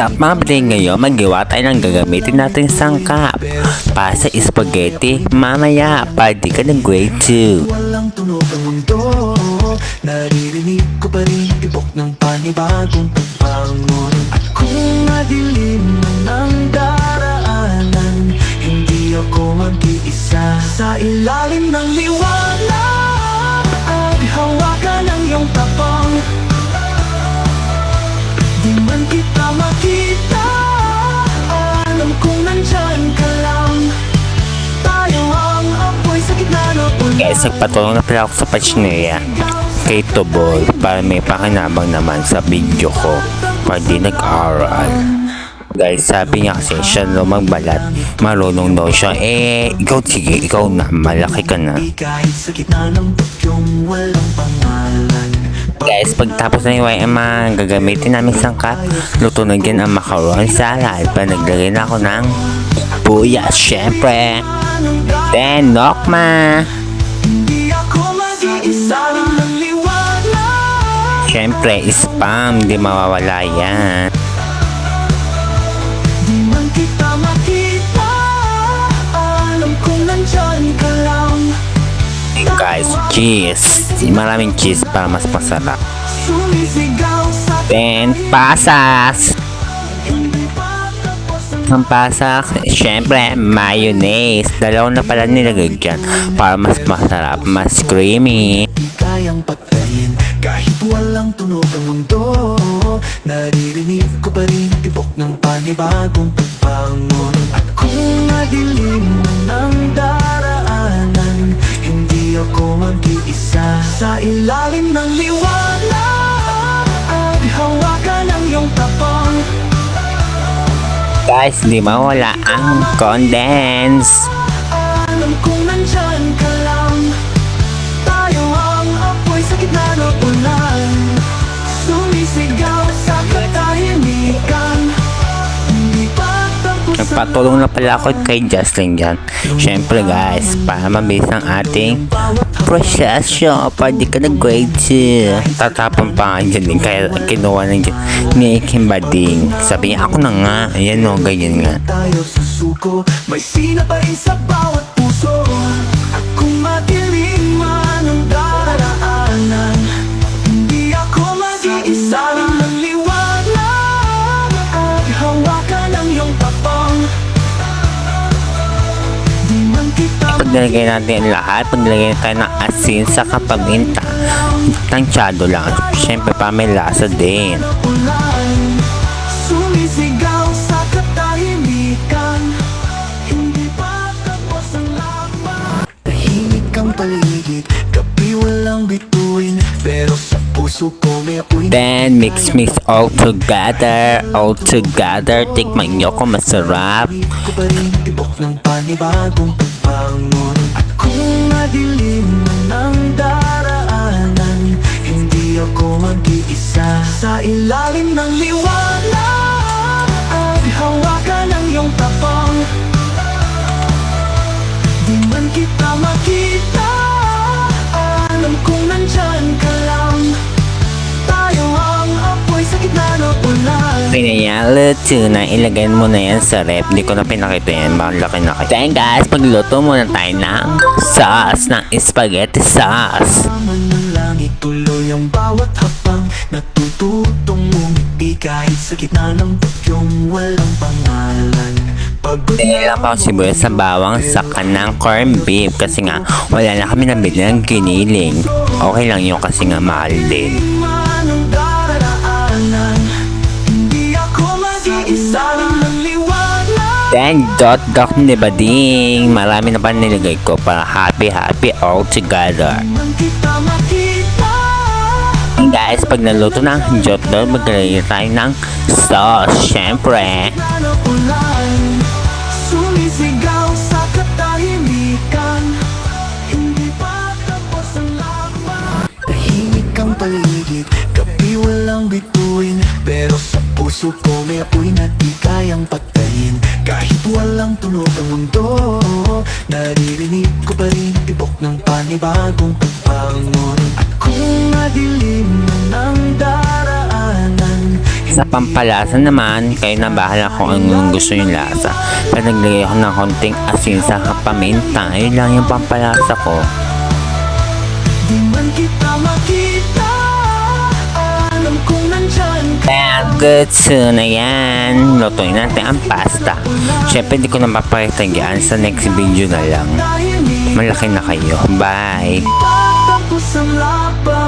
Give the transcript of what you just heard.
Sa mga ngayon, magawa tayo ng gagamitin natin sangkap para sa spaghetti mamaya pwede ka ng grade 2. Walang tunog ang mundo, naririnig ko pa rin tibok ng panibagong pagbangon. At kung madilim ang daraanan, hindi ako mag-iisa. Sa ilalim ng liwanag, hawakan ang iyong tapang. Di man kita makita, alam kong nandyan ka lang. Tayo ang apoy sa gitna ng ulan. Guys, nagpatulong na pala ako sa pachineria kay Tobol para may pakinabang naman sa video ko para di nag-aral. Guys, sabi niya kasi siya daw magbalat, marunong daw siya. Ikaw sige, ikaw na, malaki ka na. Kahit sa gitna ng bagyong walang pangalan. Guys, pagtapos na yung mga gagamitin namin sangkap, luto na din ang macaron salad. Panaglagay na ako ng buya, syempre. Then, nokma. Hindi ako mag-iisa ng liwanag. Syempre, spam, di mawawala yan. Di man kita makita, alam kong nandyan ka lang. Guys, cheese. Maraming cheese para mas masarap. Sumisigaw sa Then, pasas. Ang pasak, syempre, mayonnaise. Dalawa na pala nilagay dyan para mas masarap, mas creamy. di kayang patayin. Kahit walang tunog ang mundo, naririnig ko pa rin tibok ng panibagong pagbangon. At kung madilim ang daraanan, hindi ako mag-iisa. Sa ilalim ng liwanag, hawakan ang iyong tapang. Guys, di mawala ang condense. Alam kong nandyan ka lang. Tayo ang apoy sa gitna ng ulan. Sumisigaw sa katahimikan. Hindi pa tapos ang Nagpatulong na pala ako kay Justin dyan. Syempre guys, para mabilis ang ating proseso, pwede ka na grade 2. Tatapon pa nga dyan din, kaya kinuha na dyan ni Kim Bading. Sabi niya, ako na nga, ayan o, ganyan nga. tayo susuko. May sinapain sa bawat puso. At kung madilim man ang daraanan, hindi ako mag-iisa ng liwanag. At hawakan ang iyong tapang. Di man kita Pag nilagay natin ang lahat, pag nilagay tayo ng asin sa kapaminta, tansyado lang. Syempre pa may lasa din. ulan. Sumisigaw sa katahimikan. Hindi pa tapos ang laban. Tahimik ang paligid, gabi walang bituin, pero sa puso ko may apoy. Then, mix all together, Tikman nyo kung masarap. Ko pa rin tibok ng panibagong pagbangon. At kung madilim ang daraanan, hindi ako mag-iisa. Sa ilalim ng liwanag, hawakan ang iyong tapang. Di man kita makita, alam kong nandyan ka lang. Tayo ang apoy sa gitna ng ulan. Luto na, ilagay mo na yan sa rep. Di ko na pinakita yan, malaki na kayo. Then guys, pagluto muna tayo ng sauce, ng spaghetti sauce. Naman ng langit, tuloy ang bawat hapang. Natututong umiti kahit sa gitna ng bagyong walang pangalan. Pagod Dinala pa ako sibuyas sa bawang sa kanang corned beef kasi nga wala na kami nabili ng giniling. Okay lang yun kasi nga mahal din. man ang daraanan, hindi ako mag-iisa ng liwanag. Then dot ni Bading, marami na pa nilagay ko para happy all together. Man kita makita, And guys, pag naluto na ang dot, maglalagay tayo ng sauce, syempre. ng ulan. Sumisigaw sa katahimikan. Hindi pa tapos ang laban. Tahimik ang paligid, gabi walang bituin, pero sa puso ko may apoy na di kayang patayin. Kahit walang tunog ang mundo, naririnig ko pa rin tibok ng panibagong pagbangon. At kung madilim ang daraanan, Sa pampalasa naman, kayo na bahala kung anong gusto yung lasa. Pero naglagay ako ng konting asin sa paminta. Yun lang yung pampalasa ko. Di man kita makita, alam kong nandyan ka. And good na yan. Lutuin natin ang pasta. Siyempre, hindi ko na mapakita yan. Sa next video na lang. Tahimik, Malaki na kayo. Bye! patapos ang laban.